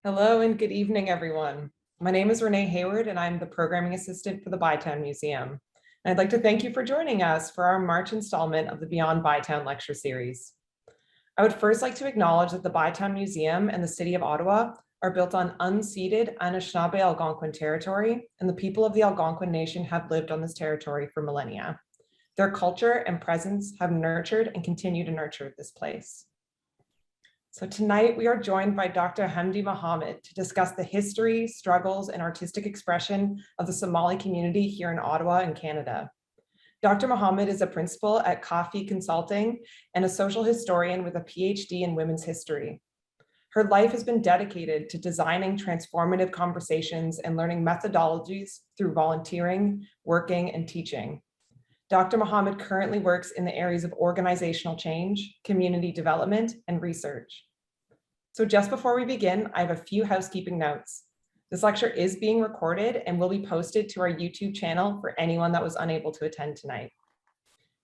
Hello and good evening, everyone. My name is Renee Hayward and I'm the programming assistant for the Bytown Museum. And I'd like to thank you for joining us for our March installment of the Beyond Bytown lecture series. I would first like to acknowledge that the Bytown Museum and the City of Ottawa are built on unceded Anishinaabe Algonquin territory, and the people of the Algonquin Nation have lived on this territory for millennia. Their culture and presence have nurtured and continue to nurture this place. So tonight we are joined by Dr. Hamdi Mohamed to discuss the history, struggles, and artistic expression of the Somali community here in Ottawa and Canada. Dr. Mohamed is a principal at Kaafi Consulting and a social historian with a PhD in women's history. Her life has been dedicated to designing transformative conversations and learning methodologies through volunteering, working, and teaching. Dr. Mohamed currently works in the areas of organizational change, community development, and research. So just before we begin, I have a few housekeeping notes. This lecture is being recorded and will be posted to our YouTube channel for anyone that was unable to attend tonight.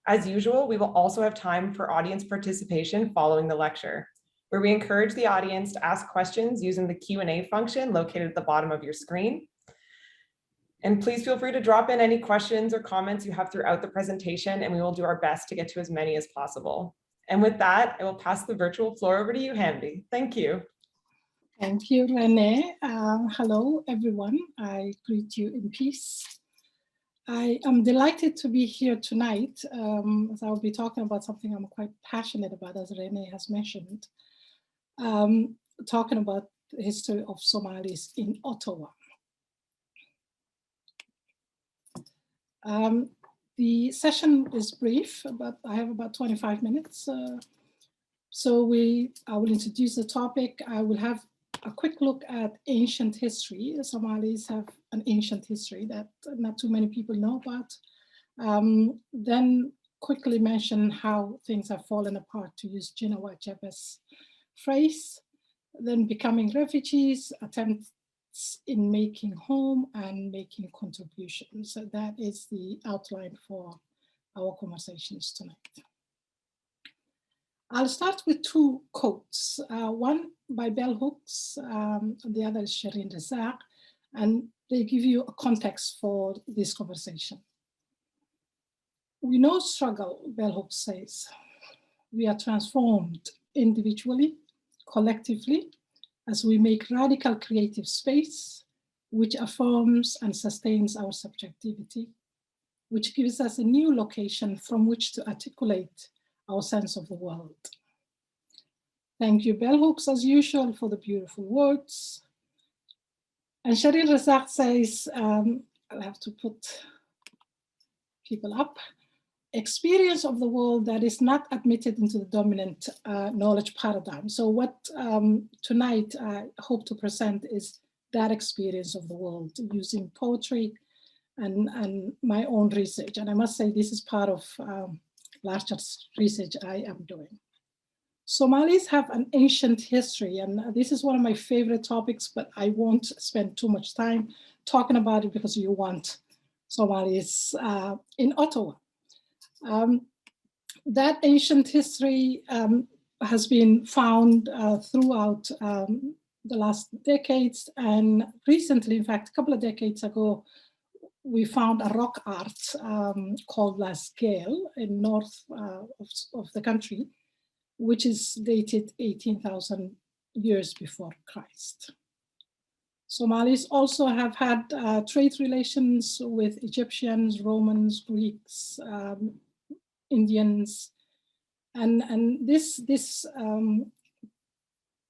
As usual, we will also have time for audience participation following the lecture, where we encourage the audience to ask questions using the Q&A function located at the bottom of your screen. And please feel free to drop in any questions or comments you have throughout the presentation, and we will do our best to get to as many as possible. And with that, I will pass the virtual floor over to you, Hamdi. Thank you. Thank you, Renee. Hello, everyone. I greet you in peace. I am delighted to be here tonight, as I will be talking about something I'm quite passionate about, as Renee has mentioned, talking about the history of Somalis in Ottawa. The session is brief, but I have about 25 minutes. So I will introduce the topic. I will have a quick look at ancient history. The Somalis have an ancient history that not too many people know about. Then quickly mention how things have fallen apart, to use Jinawa Jebe's phrase. Then becoming refugees, attempts in making home and making contributions. So that is the outline for our conversations tonight. I'll start with two quotes, one by bell hooks, the other is Shireen Razak, and they give you a context for this conversation. We know struggle, bell hooks says. We are transformed individually, collectively, as we make radical creative space, which affirms and sustains our subjectivity, which gives us a new location from which to articulate our sense of the world. Thank you, bell hooks, as usual, for the beautiful words. And Shireen Razak says, I'll have to put people up, experience of the world that is not admitted into the dominant knowledge paradigm. So what tonight I hope to present is that experience of the world using poetry and my own research. And I must say this is part of larger research I am doing. Somalis have an ancient history, and this is one of my favorite topics, but I won't spend too much time talking about it because you want Somalis in Ottawa. That ancient history has been found throughout the last decades, and recently, in fact, a couple of decades ago, we found a rock art called Las Gale in north of the country, which is dated 18,000 years before Christ. Somalis also have had trade relations with Egyptians, Romans, Greeks, Indians, and this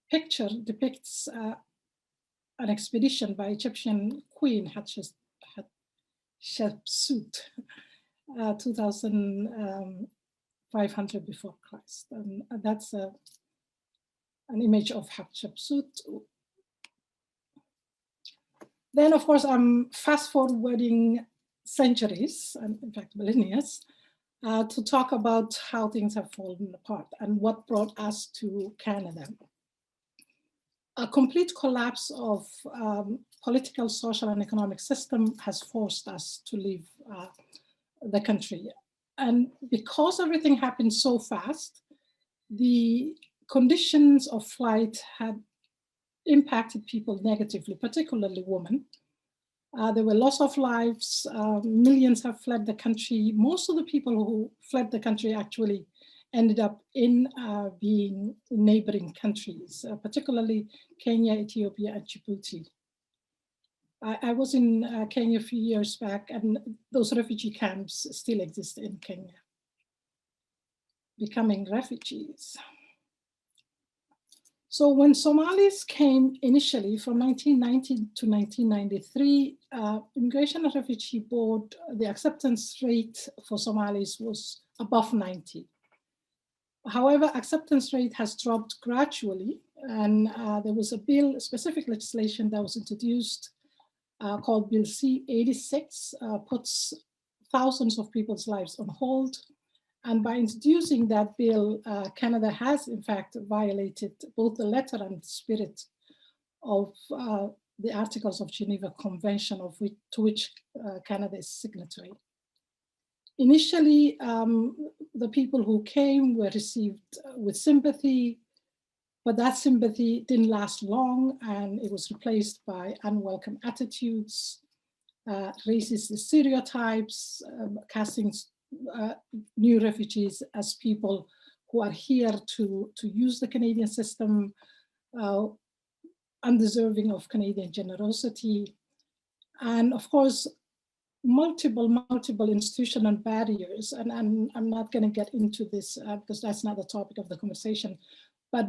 picture depicts an expedition by Egyptian Queen Hatshepsut, 2,500 before Christ, and that's an image of Hatshepsut. Then, of course, I'm fast forwarding centuries, and in fact millennia, to talk about how things have fallen apart and what brought us to Canada. A complete collapse of political, social, and economic system has forced us to leave the country. And because everything happened so fast, the conditions of flight had impacted people negatively, particularly women. There were loss of lives. Millions have fled the country. Most of the people who fled the country actually ended up in being in neighboring countries, particularly Kenya, Ethiopia, and Djibouti. I was in Kenya a few years back, and those refugee camps still exist in Kenya. Becoming refugees. So when Somalis came initially from 1990 to 1993, Immigration and Refugee Board, the acceptance rate for Somalis was above 90. However, acceptance rate has dropped gradually, and there was a bill, specific legislation that was introduced called Bill C-86, puts thousands of people's lives on hold. And by introducing that bill, Canada has in fact violated both the letter and spirit of the Articles of Geneva Convention to which Canada is signatory. Initially, the people who came were received with sympathy, but that sympathy didn't last long, and it was replaced by unwelcome attitudes, racist stereotypes, casting new refugees as people who are here to use the Canadian system, undeserving of Canadian generosity, and of course, multiple institutional barriers. And I'm not going to get into this because that's not the topic of the conversation. But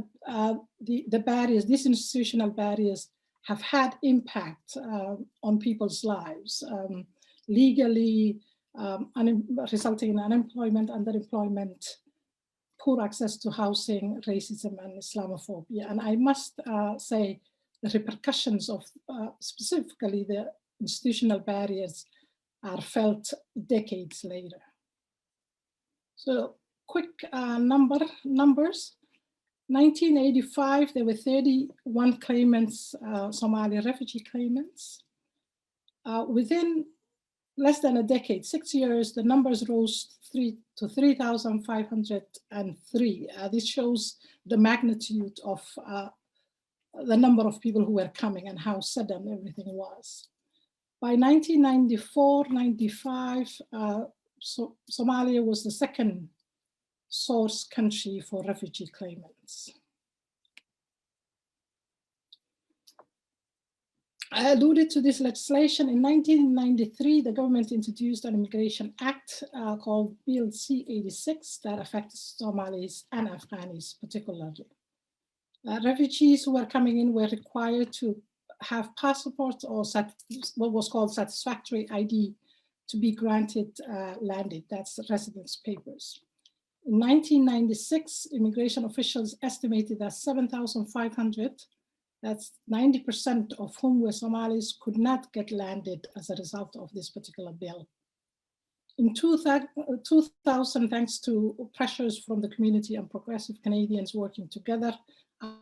the barriers, these institutional barriers, have had impact on people's lives, legally, resulting in unemployment, underemployment, poor access to housing, racism, and Islamophobia. And I must say the repercussions of specifically the institutional barriers are felt decades later. So quick numbers. 1985, there were 31 claimants, Somali refugee claimants. Within less than a decade, 6 years, the numbers rose to 3,503. This shows the magnitude of the number of people who were coming and how sudden everything was. By 1994-95, Somalia was the second source country for refugee claimants. I alluded to this legislation. In 1993, the government introduced an Immigration Act called Bill C-86 that affected Somalis and Afghanis particularly. Refugees who were coming in were required to have passports or what was called satisfactory ID to be granted landed. That's residence papers. In 1996, immigration officials estimated that 7,500, that's 90% of whom were Somalis, could not get landed as a result of this particular bill. In 2000, thanks to pressures from the community and progressive Canadians working together,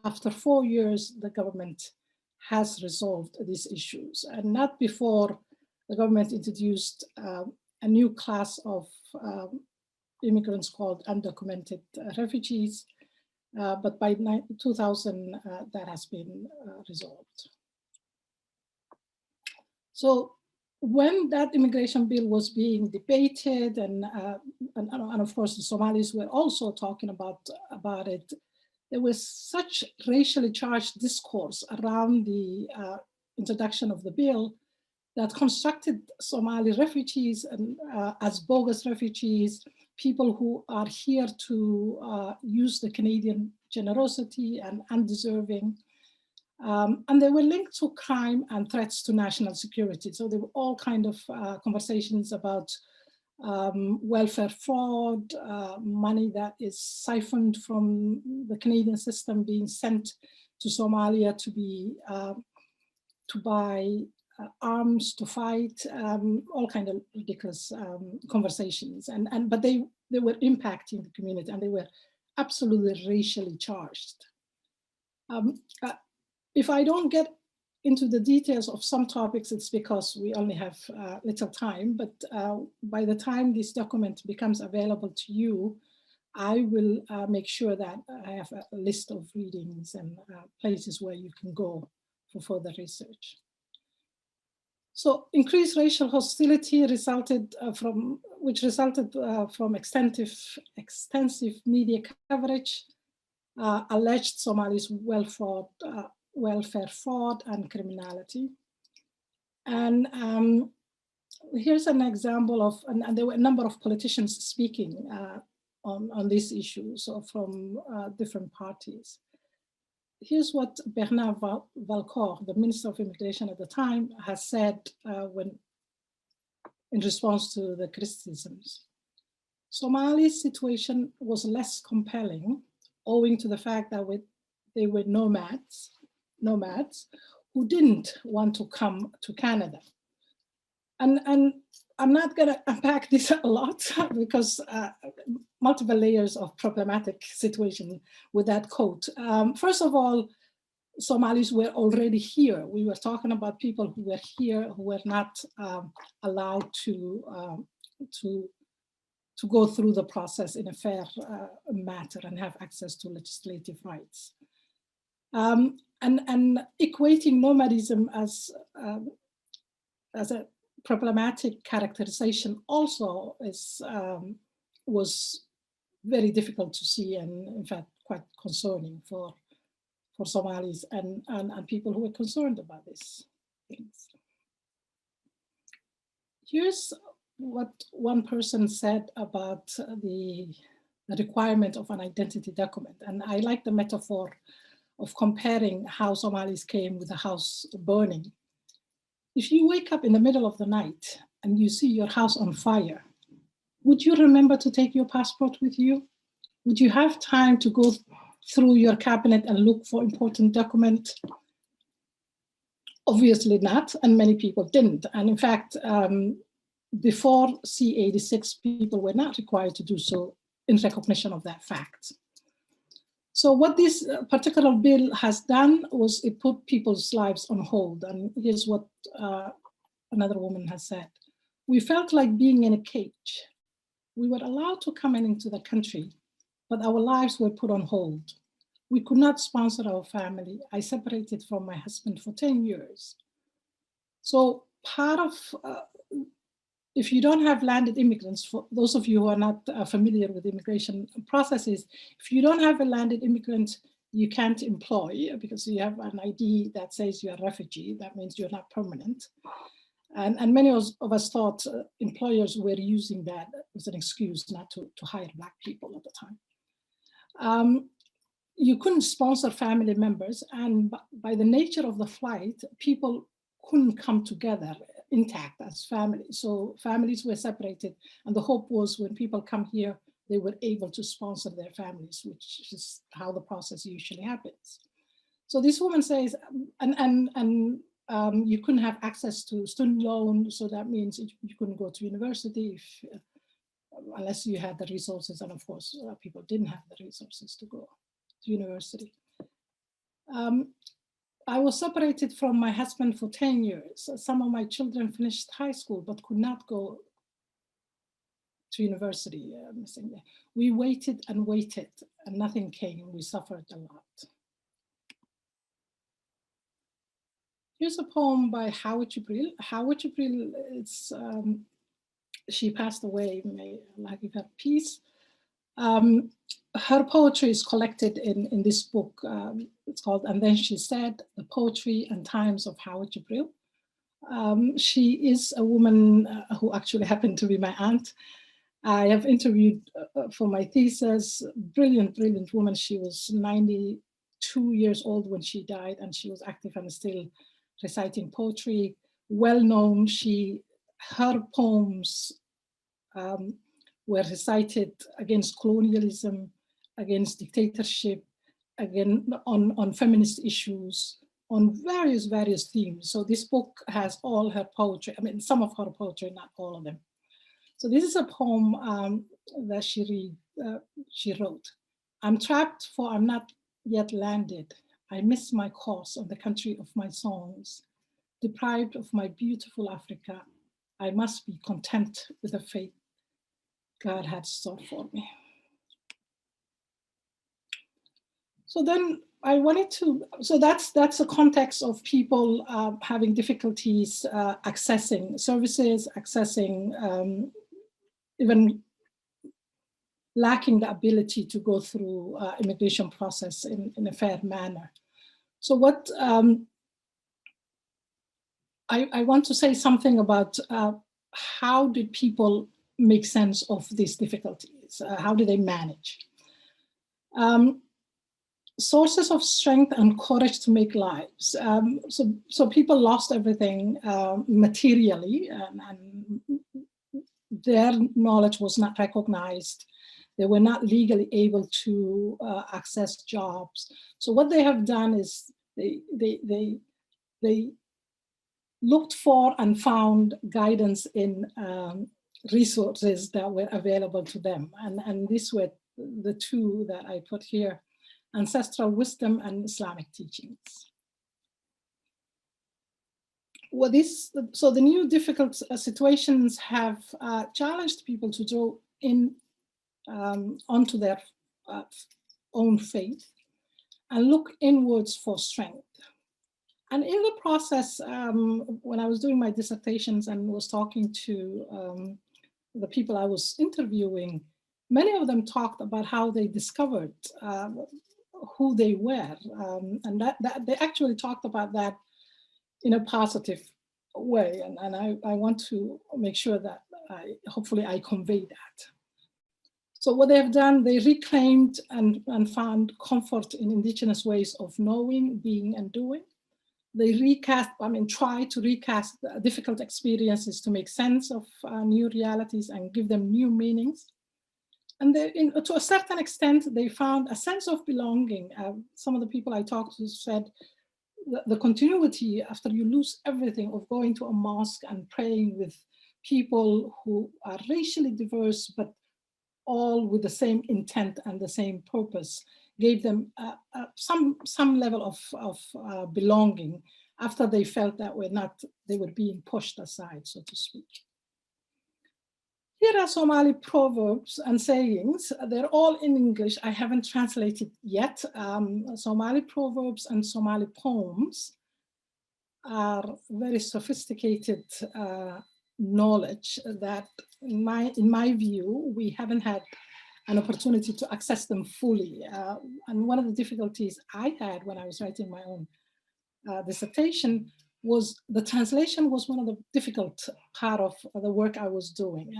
after 4 years, the government has resolved these issues, and not before the government introduced a new class of immigrants called undocumented refugees, but by 2000, that has been resolved. So when that immigration bill was being debated, and of course the Somalis were also talking about it, there was such racially charged discourse around the introduction of the bill that constructed Somali refugees and, as bogus refugees, people who are here to use the Canadian generosity and undeserving. And they were linked to crime and threats to national security. So there were all kinds of conversations about welfare fraud, money that is siphoned from the Canadian system being sent to Somalia to be to buy arms to fight, all kinds of ridiculous conversations. But they were impacting the community, and they were absolutely racially charged. If I don't get into the details of some topics, it's because we only have little time, but by the time this document becomes available to you, I will make sure that I have a list of readings and places where you can go for further research. So increased racial hostility resulted from extensive media coverage, alleged Somalis welfare fraud and criminality. And here's an example of, and there were a number of politicians speaking on these issues from different parties. Here's what Bernard Valcourt, the Minister of Immigration at the time, has said in response to the criticisms. Somali's situation was less compelling owing to the fact that they were nomads who didn't want to come to Canada. And I'm not going to unpack this a lot because multiple layers of problematic situation with that quote. First of all, Somalis were already here. We were talking about people who were here who were not allowed to go through the process in a fair manner and have access to legislative rights. And equating nomadism as a problematic characterization also was very difficult to see, and in fact quite concerning for Somalis and people who were concerned about these things. Here's what one person said about the requirement of an identity document. And I like the metaphor of comparing how Somalis came with the house burning. If you wake up in the middle of the night and you see your house on fire, would you remember to take your passport with you? Would you have time to go through your cabinet and look for important documents? Obviously not, and many people didn't. And in fact, before C-86, people were not required to do so in recognition of that fact. So what this particular bill has done was it put people's lives on hold. And here's what another woman has said. We felt like being in a cage. We were allowed to come into the country, but our lives were put on hold. We could not sponsor our family. I separated from my husband for 10 years. So part of, if you don't have landed immigrants, for those of you who are not familiar with immigration processes, if you don't have a landed immigrant, you can't employ because you have an ID that says you're a refugee. That means you're not permanent. And many of us thought employers were using that as an excuse not to hire Black people at the time. You couldn't sponsor family members, and by the nature of the flight, people couldn't come together intact as families. So families were separated, and the hope was when people come here, they were able to sponsor their families, which is how the process usually happens. So this woman says, you couldn't have access to student loan, so that means you couldn't go to university unless you had the resources, and of course, people didn't have the resources to go to university. I was separated from my husband for 10 years. Some of my children finished high school, but could not go to university. We waited and waited, and nothing came. We suffered a lot. Here's a poem by Howard Jibreel. Howard Jibreel, she passed away, may Allah give her peace. Her poetry is collected in this book. It's called And Then She Said, The Poetry and Times of Howard Jibreel. She is a woman who actually happened to be my aunt. I have interviewed for my thesis, brilliant, brilliant woman. She was 92 years old when she died, and she was active and still reciting poetry. Well known, her poems were recited against colonialism, against dictatorship, again on feminist issues, on various themes. So this book has all her poetry, some of her poetry, not all of them. So this is a poem that she wrote. I'm trapped for I'm not yet landed. I miss my course on the country of my songs. Deprived of my beautiful Africa, I must be content with the fate God had stored for me. So then I wanted to, so that's a context of people having difficulties accessing services, accessing even lacking the ability to go through immigration process in a fair manner. So what I want to say something about how did people make sense of these difficulties? How do they manage? Sources of strength and courage to make lives. So people lost everything materially, and their knowledge was not recognized. They were not legally able to access jobs. So what they have done is they looked for and found guidance in resources that were available to them. And these were the two that I put here: ancestral wisdom and Islamic teachings. So the new difficult situations have challenged people to draw in onto their own faith and look inwards for strength. And in the process, when I was doing my dissertations and was talking to the people I was interviewing, many of them talked about how they discovered who they were. And that they actually talked about that in a positive way. And I want to make sure that hopefully I convey that. So what they have done, they reclaimed and found comfort in indigenous ways of knowing, being, and doing. They try to recast difficult experiences to make sense of new realities and give them new meanings. And to a certain extent, they found a sense of belonging. Some of the people I talked to said the continuity after you lose everything of going to a mosque and praying with people who are racially diverse, but all with the same intent and the same purpose, gave them some level of belonging after they felt that they were being pushed aside, so to speak. Here are Somali proverbs and sayings. They're all in English. I haven't translated yet. Somali proverbs and Somali poems are very sophisticated knowledge that, in my view, we haven't had an opportunity to access them fully. And one of the difficulties I had when I was writing my own dissertation was the translation was one of the difficult part of the work I was doing.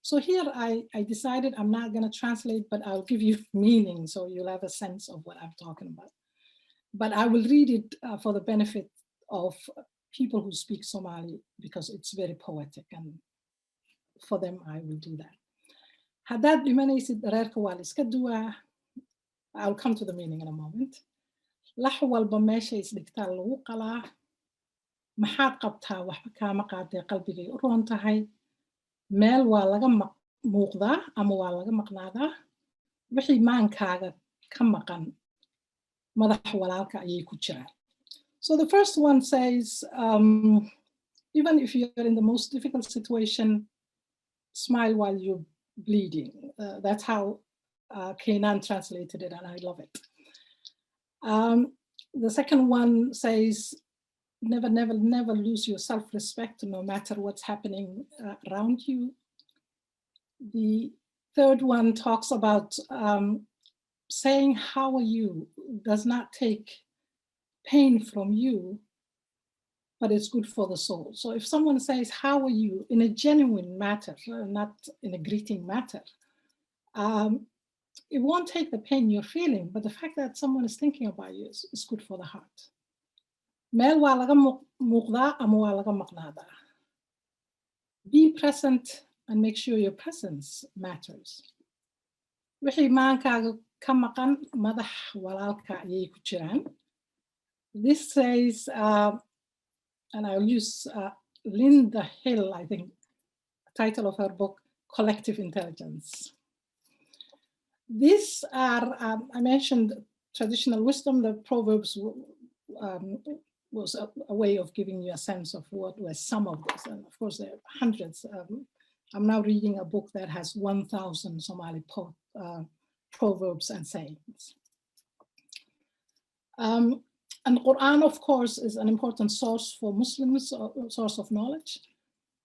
So here I decided I'm not going to translate, but I'll give you meaning so you'll have a sense of what I'm talking about. But I will read it for the benefit of people who speak Somali because it's very poetic, and for them I will do that. Hadad dhimanaysid reerka waa la iska duwaa. I'll come to the meaning in a moment. Lax walba meesha isdhigtaa lagu qalaa. Maxaad qabtaa waxba kaama qaadee qalbigay u roon tahay. Meel waa laga muuqdaa ama waa laga maqnaadaa. Wixii maankaaga ka maqan madax walaalka ayay ku jiraan. So the first one says, even if you're in the most difficult situation, smile while you're bleeding. That's how Kenan translated it, and I love it. The second one says, never lose your self-respect no matter what's happening around you. The third one talks about saying, how are you, does not take pain from you, but it's good for the soul. So if someone says, how are you, in a genuine matter, not in a greeting matter, it won't take the pain you're feeling, but the fact that someone is thinking about you is good for the heart. Meel waa laga muuqdaa ama waa laga maqnaadaa. Be present and make sure your presence matters. Wixii maankaaga ka maqan madax walaalka ayay ku jiraan. This says, and I'll use Linda Hill, I think, title of her book, Collective Intelligence. These are, I mentioned traditional wisdom. The Proverbs was a way of giving you a sense of what were some of this. And of course, there are hundreds. I'm now reading a book that has 1,000 Somali proverbs and sayings. And Quran, of course, is an important source for Muslims, a source of knowledge.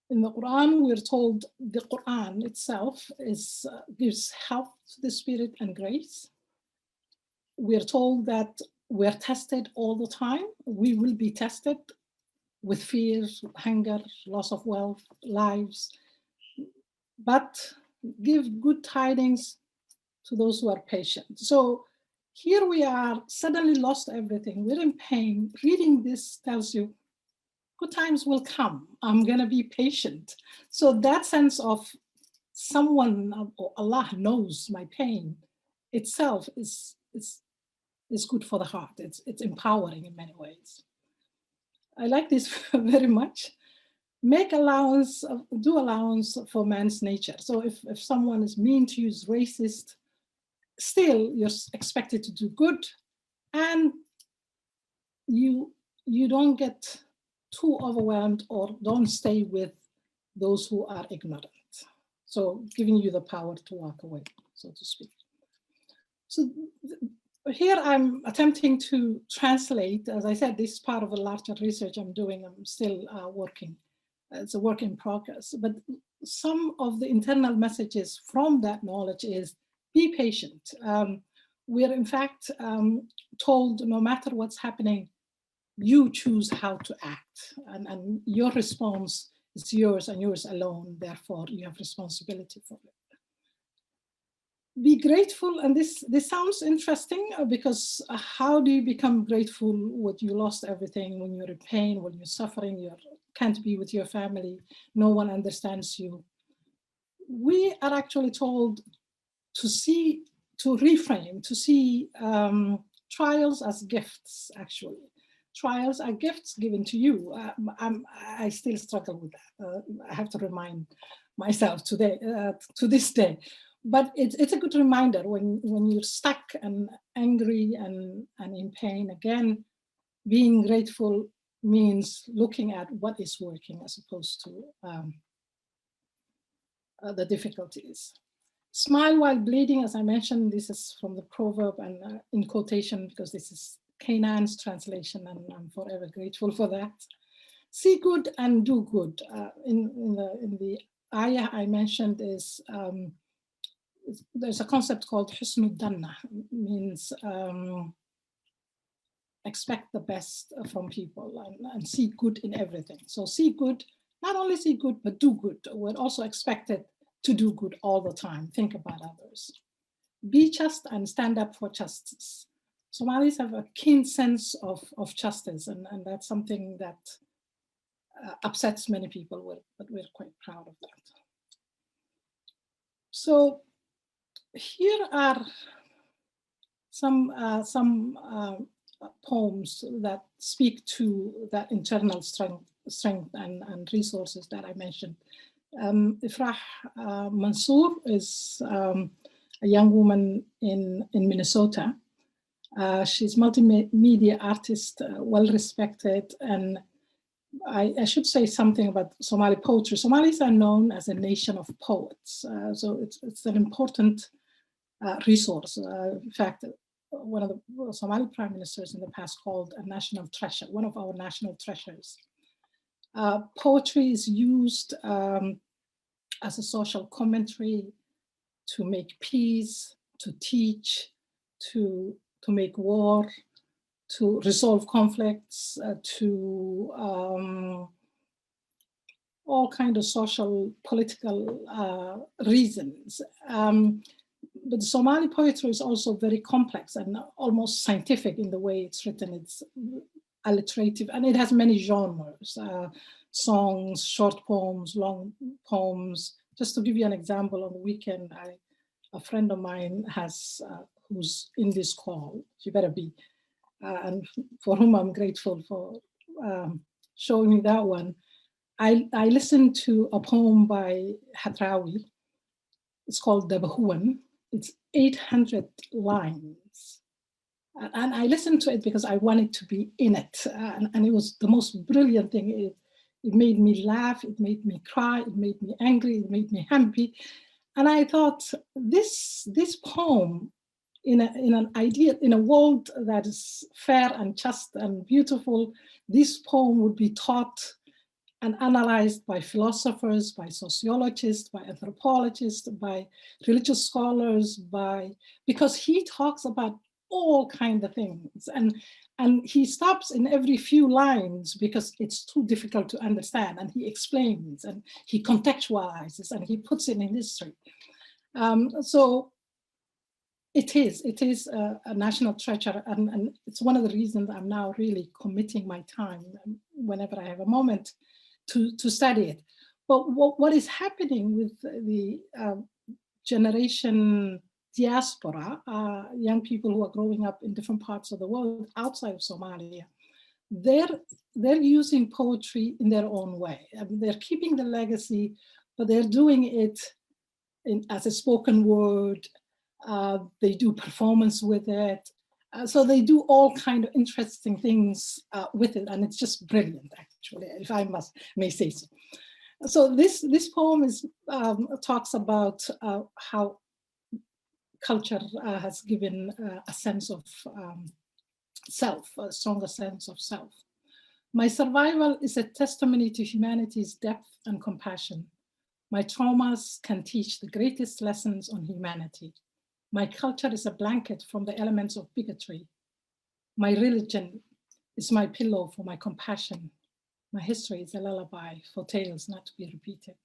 In the Quran, we're told the Quran itself gives health to the spirit and grace. We're told that we're tested all the time. We will be tested with fear, hunger, loss of wealth, lives, but give good tidings to those who are patient. So here we are, suddenly lost everything. We're in pain. Reading this tells you, good times will come. I'm gonna be patient. So that sense of someone, or Allah knows my pain itself is good for the heart. It's empowering in many ways. I like this very much. Make allowance, do allowance for man's nature. So if someone is mean to you, is racist, still you're expected to do good, and you don't get too overwhelmed or don't stay with those who are ignorant. So giving you the power to walk away, so to speak. So here I'm attempting to translate, as I said, this is part of a larger research I'm doing. I'm still working. It's a work in progress. But some of the internal messages from that knowledge is be patient. We're in fact told no matter what's happening, you choose how to act, and your response is yours and yours alone. Therefore, you have responsibility for it. Be grateful, and this sounds interesting because how do you become grateful when you lost everything, when you're in pain, when you're suffering, you can't be with your family, no one understands you? We are actually told to reframe, to see trials as gifts, actually. Trials are gifts given to you. I still struggle with that. I have to remind myself today, to this day. But it's a good reminder when you're stuck and angry and in pain. Again, being grateful means looking at what is working as opposed to the difficulties. Smile while bleeding, as I mentioned, this is from the proverb and in quotation because this is Canaan's translation, and I'm forever grateful for that. See good and do good. In the ayah I mentioned is there's a concept called husnul dhanna, means expect the best from people and see good in everything. So see good, not only see good, but do good. We're also expected to do good all the time. Think about others. Be just and stand up for justice. Somalis have a keen sense of justice, and that's something that upsets many people, but we're quite proud of that. So here are some poems that speak to that internal strength and resources that I mentioned. Ifrah Mansour is a young woman in Minnesota. She's multimedia artist, well-respected, and I should say something about Somali poetry. Somalis are known as a nation of poets, so it's an important resource. In fact, one of the Somali prime ministers in the past called a national treasure, one of our national treasures. Poetry is used as a social commentary, to make peace, to teach, to make war, to resolve conflicts, to all kinds of social, political reasons. But Somali poetry is also very complex and almost scientific in the way it's written. It's alliterative, and it has many genres, songs, short poems, long poems. Just to give you an example, on the weekend, a friend of mine has, who's in this call, she better be, and for whom I'm grateful for showing me that one. I listened to a poem by Hadrawi. It's called Dabahuan. It's 800 lines. And I listened to it because I wanted to be in it. And it was the most brilliant thing. It made me laugh, it made me cry, it made me angry, it made me happy. And I thought, this poem in a world that is fair and just and beautiful, this poem would be taught and analyzed by philosophers, by sociologists, by anthropologists, by religious scholars, because he talks about all kinds of things. And he stops in every few lines because it's too difficult to understand. And he explains and he contextualizes and he puts it in history. So it is a national treasure. And it's one of the reasons I'm now really committing my time whenever I have a moment to study it. But what is happening with the generation diaspora, young people who are growing up in different parts of the world outside of Somalia, they're using poetry in their own way. I mean, they're keeping the legacy, but they're doing it as a spoken word. They do performance with it. So they do all kind of interesting things with it, and it's just brilliant, actually, if I may say so. So this poem talks about how culture has given a sense of self, a stronger sense of self. My survival is a testimony to humanity's depth and compassion. My traumas can teach the greatest lessons on humanity. My culture is a blanket from the elements of bigotry. My religion is my pillow for my compassion. My history is a lullaby for tales not to be repeated.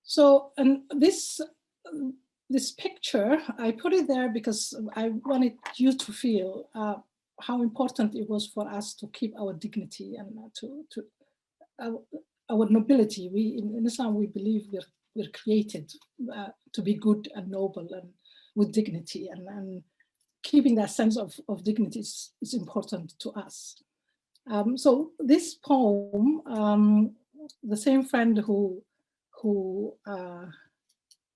So, and this picture, I put it there because I wanted you to feel how important it was for us to keep our dignity and our nobility. In Islam, we believe we're created to be good and noble and with dignity, and keeping that sense of dignity is important to us. So this poem, the same friend who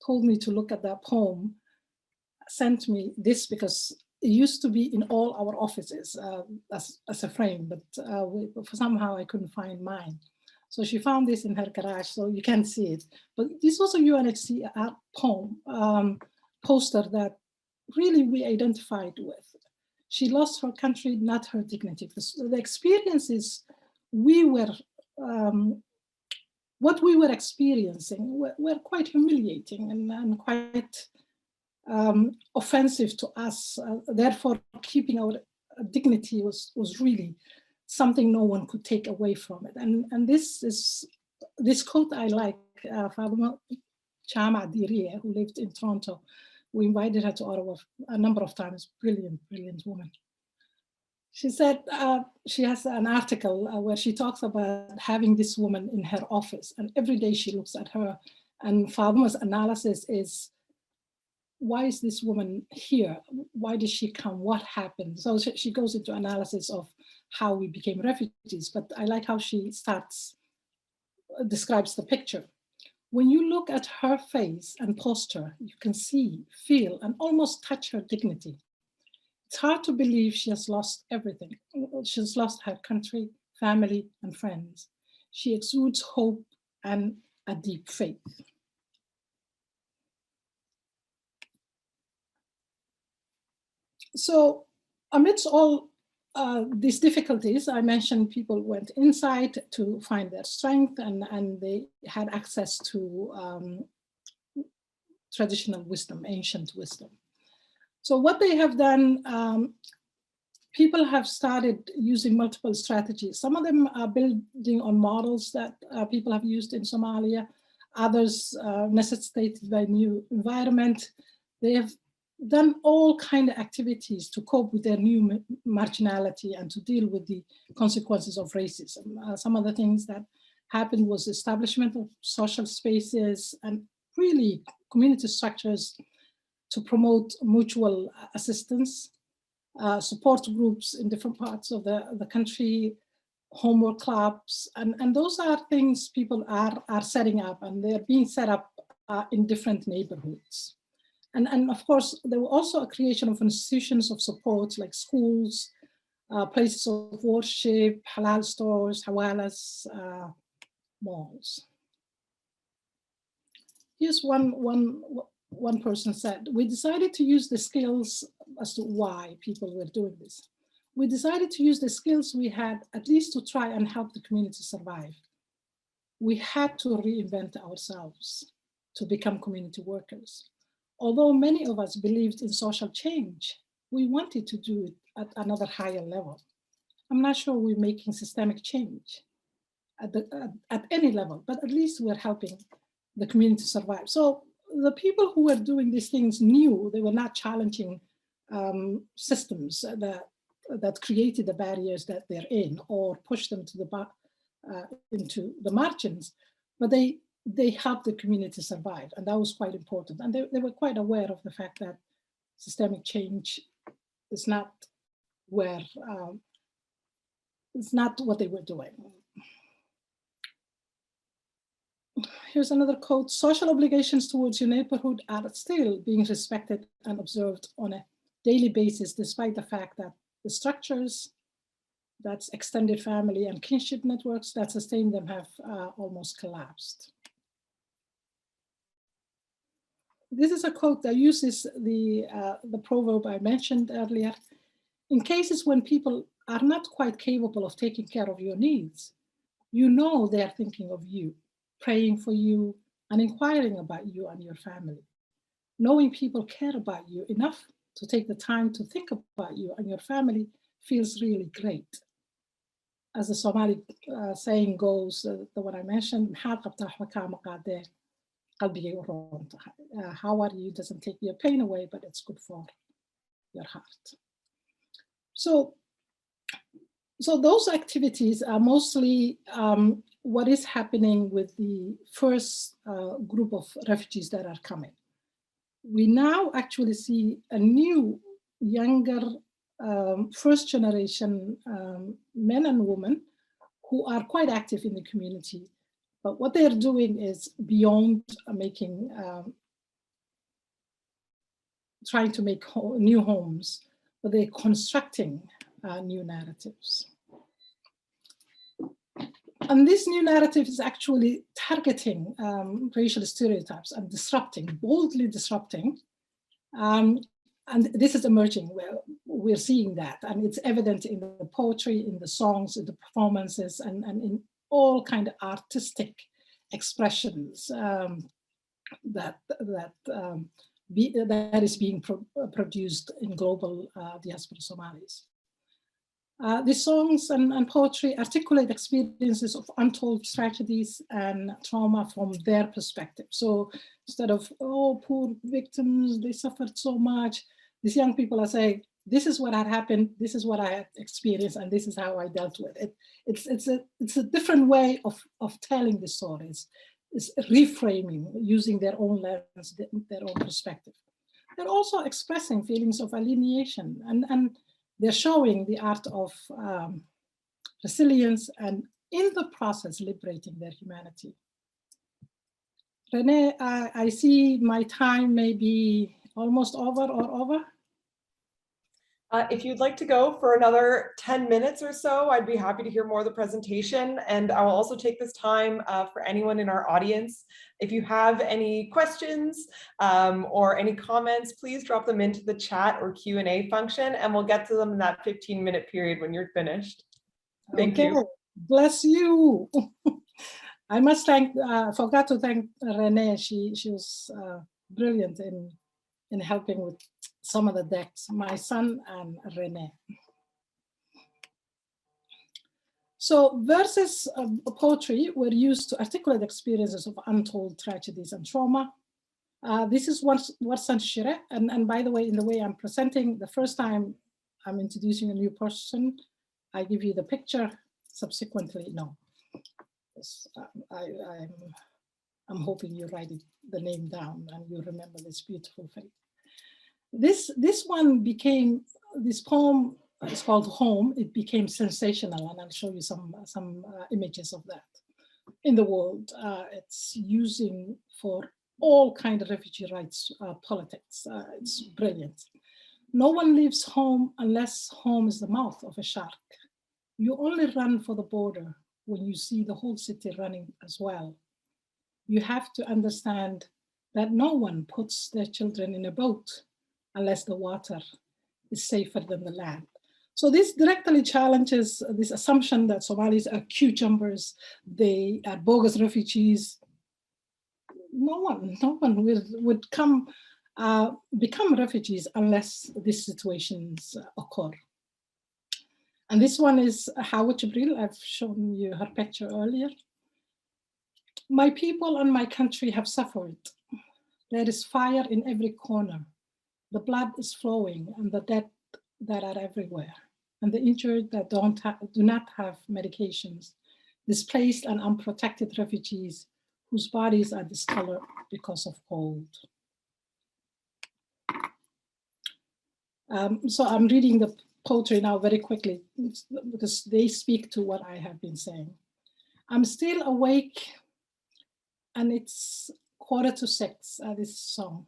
told me to look at that poem sent me this because it used to be in all our offices as a frame, but somehow I couldn't find mine. So she found this in her garage, so you can't see it. But this was a UNHCR poem, poster that really we identified with. She lost her country, not her dignity. The experiences what we were experiencing were quite humiliating and quite offensive to us. Therefore, keeping our dignity was really something no one could take away from it. And this quote I like, Fatima Chama Dirie, who lived in Toronto. We invited her to Ottawa a number of times. Brilliant, brilliant woman. She said she has an article where she talks about having this woman in her office, and every day she looks at her, and Fatima's analysis is, why is this woman here? Why did she come? What happened? So she goes into analysis of how we became refugees, but I like how she describes the picture. When you look at her face and posture, you can see, feel, and almost touch her dignity. It's hard to believe she has lost everything. She's lost her country, family, and friends. She exudes hope and a deep faith. So amidst all these difficulties, I mentioned people went inside to find their strength, and they had access to traditional wisdom, ancient wisdom. So what they have done, people have started using multiple strategies. Some of them are building on models that people have used in Somalia. Others necessitated by new environment. They have done all kinds of activities to cope with their new marginality and to deal with the consequences of racism. Some of the things that happened was establishment of social spaces and really community structures to promote mutual assistance, support groups in different parts of the country, homework clubs, and those are things people are setting up, and they're being set up in different neighborhoods. And of course, there were also a creation of institutions of support like schools, places of worship, halal stores, hawalas, malls. Here's one one person said, we decided to use the skills as to why people were doing this. We decided to use the skills we had at least to try and help the community survive. We had to reinvent ourselves to become community workers. Although many of us believed in social change, we wanted to do it at another higher level. I'm not sure we're making systemic change at any level, but at least we're helping the community survive. So the people who were doing these things knew they were not challenging systems that created the barriers that they're in or pushed them to into the margins, but they helped the community survive, and that was quite important. And they were quite aware of the fact that systemic change is not where it's not what they were doing. Here's another quote: social obligations towards your neighborhood are still being respected and observed on a daily basis, despite the fact that the structures, that's extended family and kinship networks that sustain them, have almost collapsed. This is a quote that uses the proverb I mentioned earlier. In cases when people are not quite capable of taking care of your needs, you know they are thinking of you, praying for you, and inquiring about you and your family. Knowing people care about you enough to take the time to think about you and your family feels really great. As the Somali saying goes, the one I mentioned, how are you doesn't take your pain away, but it's good for your heart. So those activities are mostly what is happening with the first group of refugees that are coming. We now actually see a new, younger, first generation men and women who are quite active in the community. But what they're doing is beyond making, trying to make new homes, but they're constructing new narratives. And this new narrative is actually targeting racial stereotypes and disrupting, boldly disrupting. And this is emerging, where we're seeing that, and it's evident in the poetry, in the songs, in the performances, and in all kind of artistic expressions that is being produced in global diaspora Somalis. These songs and poetry articulate experiences of untold tragedies and trauma from their perspective. So instead of, oh, poor victims, they suffered so much, these young people are saying, this is what had happened, this is what I had experienced, and this is how I dealt with it. It's a different way of telling the stories. It's reframing, using their own lens, their own perspective. They're also expressing feelings of alienation, and they're showing the art of resilience, and in the process, liberating their humanity. Renee, I see my time may be almost over or over. If you'd like to go for another 10 minutes or so, I'd be happy to hear more of the presentation. And I will also take this time for anyone in our audience. If you have any questions or any comments, please drop them into the chat or Q&A function, and we'll get to them in that 15-minute period when you're finished. Thank you. Bless you. I must forgot to thank Renee. She was brilliant in helping with some of the decks, my son and Renee. So verses of poetry were used to articulate experiences of untold tragedies and trauma. This is Warsan Shire, and by the way, in the way I'm presenting, the first time I'm introducing a new person, I give you the picture, subsequently, no. I'm hoping you write the name down and you remember this beautiful face. This one became, this poem is called Home. It became sensational, and I'll show you some images of that in the world. It's using for all kind of refugee rights politics. It's brilliant. No one leaves home unless home is the mouth of a shark. You only run for the border when you see the whole city running as well. You have to understand that no one puts their children in a boat unless the water is safer than the land. So this directly challenges this assumption that Somalis are cucumbers, they are bogus refugees. No one would become refugees unless these situations occur. And this one is Howard Jibreel. I've shown you her picture earlier. My people and my country have suffered. There is fire in every corner. The blood is flowing and the dead that are everywhere. And the injured that do not have medications. Displaced and unprotected refugees whose bodies are discolored because of cold. So I'm reading the poetry now very quickly because they speak to what I have been saying. I'm still awake and it's 5:45, this song.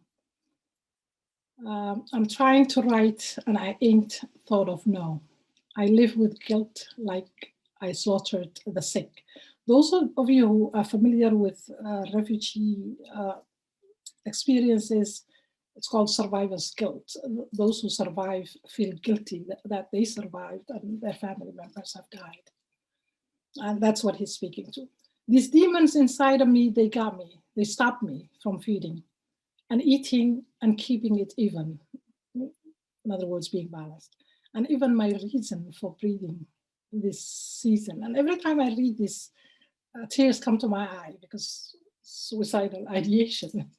I'm trying to write and I ain't thought of no. I live with guilt like I slaughtered the sick. Those of you who are familiar with refugee experiences, it's called survivor's guilt. Those who survive feel guilty that they survived and their family members have died. And that's what he's speaking to. These demons inside of me, they got me. They stopped me from feeding and eating and keeping it even. In other words, being balanced. And even my reason for breathing this season. And every time I read this, tears come to my eye because suicidal ideation.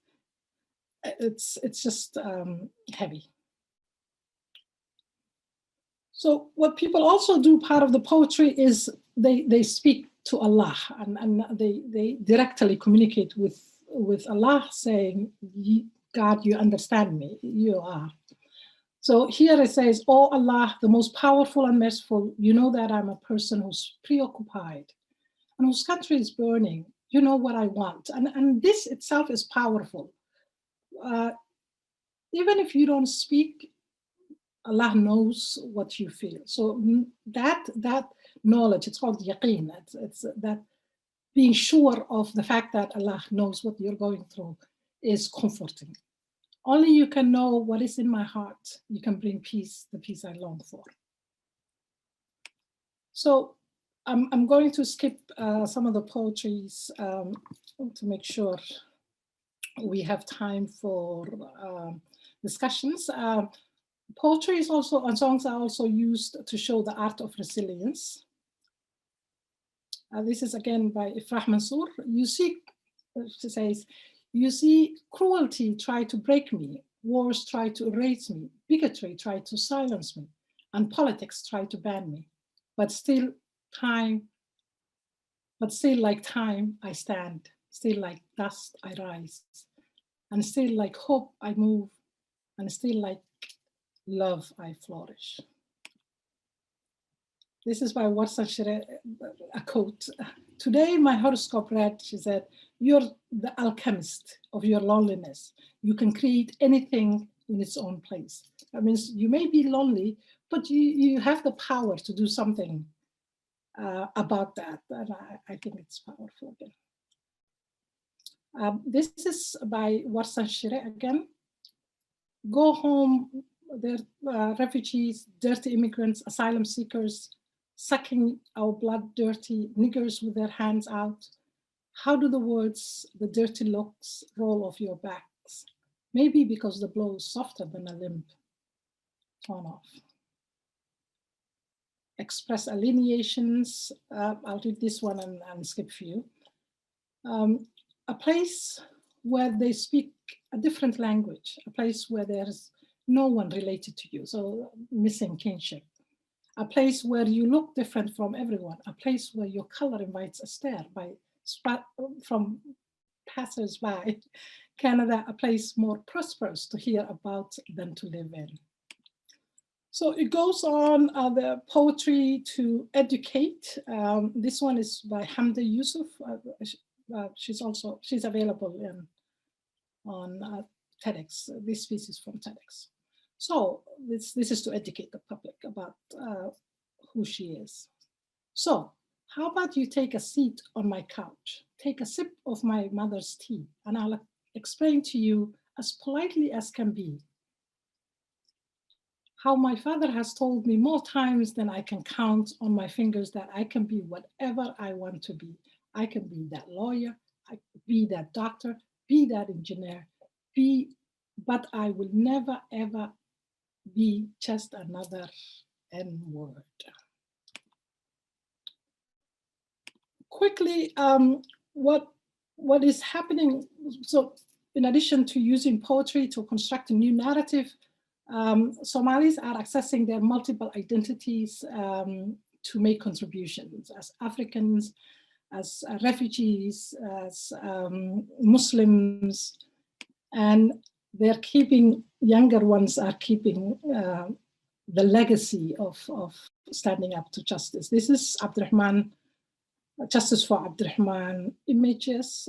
It's just heavy. So what people also do, part of the poetry, is they speak to Allah and they directly communicate with Allah, saying, God, you understand me, you are. So here it says, oh Allah, the most powerful and merciful, you know that I'm a person who's preoccupied and whose country is burning. You know what I want. And this itself is powerful. Even if you don't speak, Allah knows what you feel. So that knowledge, it's called yaqeen. It's that being sure of the fact that Allah knows what you're going through is comforting. Only you can know what is in my heart. You can bring peace, the peace I long for. So I'm going to skip some of the poetries to make sure we have time for discussions. Poetry is also, and songs are also used to show the art of resilience. This is again by Ifrah Mansour. You see, she says, you see cruelty try to break me, wars try to erase me, bigotry try to silence me, and politics try to ban me. But still like time I stand, still like dust I rise, and still like hope I move, and still like love I flourish. This is by Warsan Shire, a quote. Today my horoscope read, she said, you're the alchemist of your loneliness. You can create anything in its own place. That means you may be lonely, but you have the power to do something about that. And I think it's powerful again. This is by Warsan Shire again. Go home, they're refugees, dirty immigrants, asylum seekers, sucking our blood dirty niggers with their hands out. How do the words, the dirty looks roll off your backs? Maybe because the blow is softer than a limb torn off. Express alineations, I'll read this one and skip a few. A place where they speak a different language, a place where there's no one related to you, so missing kinship. A place where you look different from everyone, a place where your color invites a stare from passers-by. Canada, a place more prosperous to hear about than to live in. So it goes on, the poetry to educate. This one is by Hamdi Yusuf. She's available on TEDx. This piece is from TEDx. So this is to educate the public about who she is. So how about you take a seat on my couch, take a sip of my mother's tea, and I'll explain to you as politely as can be how my father has told me more times than I can count on my fingers that I can be whatever I want to be. I can be that lawyer, I can be that doctor, be that engineer, but I will never ever be just another N-word. Quickly, what is happening? So, in addition to using poetry to construct a new narrative, Somalis are accessing their multiple identities to make contributions as Africans, as refugees, as Muslims, and they're keeping, younger ones are keeping the legacy of standing up to justice. This is Abdurrahman, Justice for Abdurrahman images.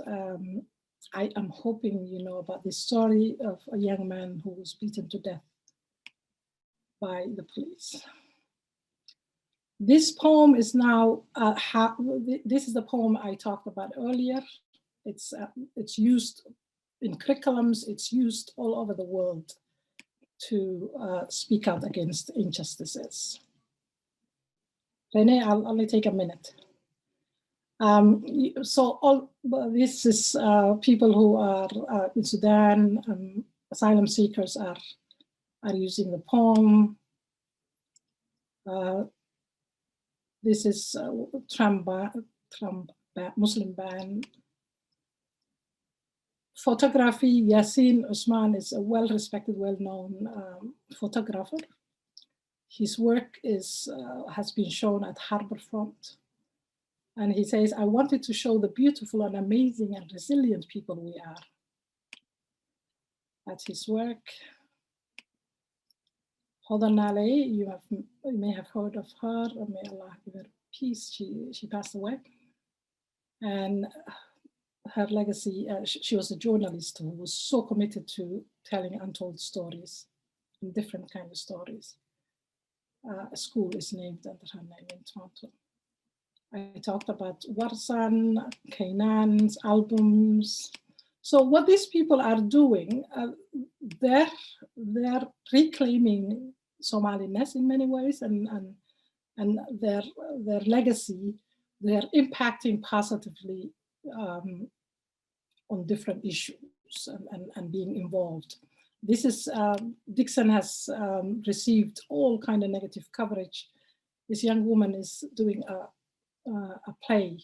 I am hoping you know about this story of a young man who was beaten to death by the police. This poem is now, this is the poem I talked about earlier. It's used in curriculums, it's used all over the world to speak out against injustices. Renee, I'll only take a minute. This is people who are in Sudan, asylum seekers are using the poem. This is Trump Muslim ban. Photography, Yasin Usman is a well-respected, well-known photographer. His work has been shown at Harbourfront. And he says, I wanted to show the beautiful and amazing and resilient people we are. That's his work. Hodan Naleh, you may have heard of her, or may Allah give her peace. She passed away. And her legacy, she was a journalist who was so committed to telling untold stories, and different kinds of stories. A school is named after her name in Toronto. I talked about Warsan, Kainan's albums. So what these people are doing, they're reclaiming Somaliness in many ways, and their legacy, they're impacting positively on different issues and being involved. This is, Dixon has received all kind of negative coverage. This young woman is doing a play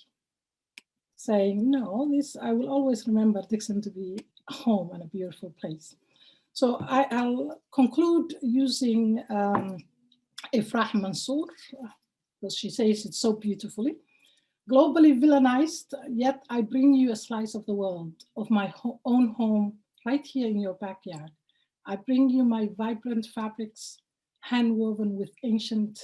saying, no, I will always remember Dixon to be home and a beautiful place. So I'll conclude using Ifrah Mansour, because she says it so beautifully. Globally villainized, yet I bring you a slice of the world, of my own home, right here in your backyard. I bring you my vibrant fabrics, hand-woven with ancient,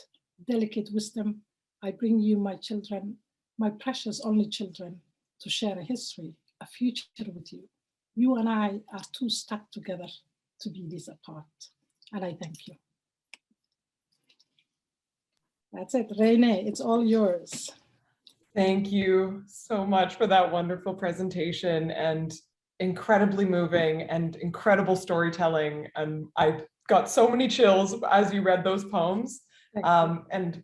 delicate wisdom. I bring you my children, my precious only children, to share a history, a future with you. You and I are too stuck together to be this apart. And I thank you. That's it, Renee, it's all yours. Thank you so much for that wonderful presentation and incredibly moving and incredible storytelling. And I got so many chills as you read those poems. And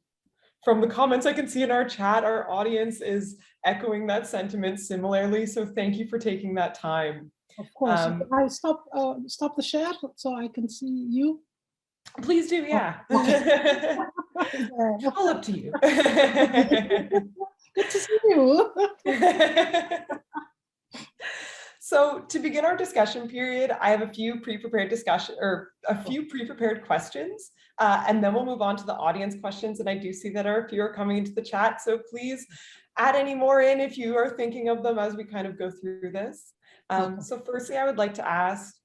from the comments I can see in our chat, our audience is echoing that sentiment similarly. So thank you for taking that time. Of course. I stop the share so I can see you. Please do, yeah. Okay. All up to you. Good to see you. So to begin our discussion period, I have a few pre-prepared questions, and then we'll move on to the audience questions. And I do see that a few are coming into the chat, so please add any more in if you are thinking of them as we kind of go through this. So firstly, I would like to ask,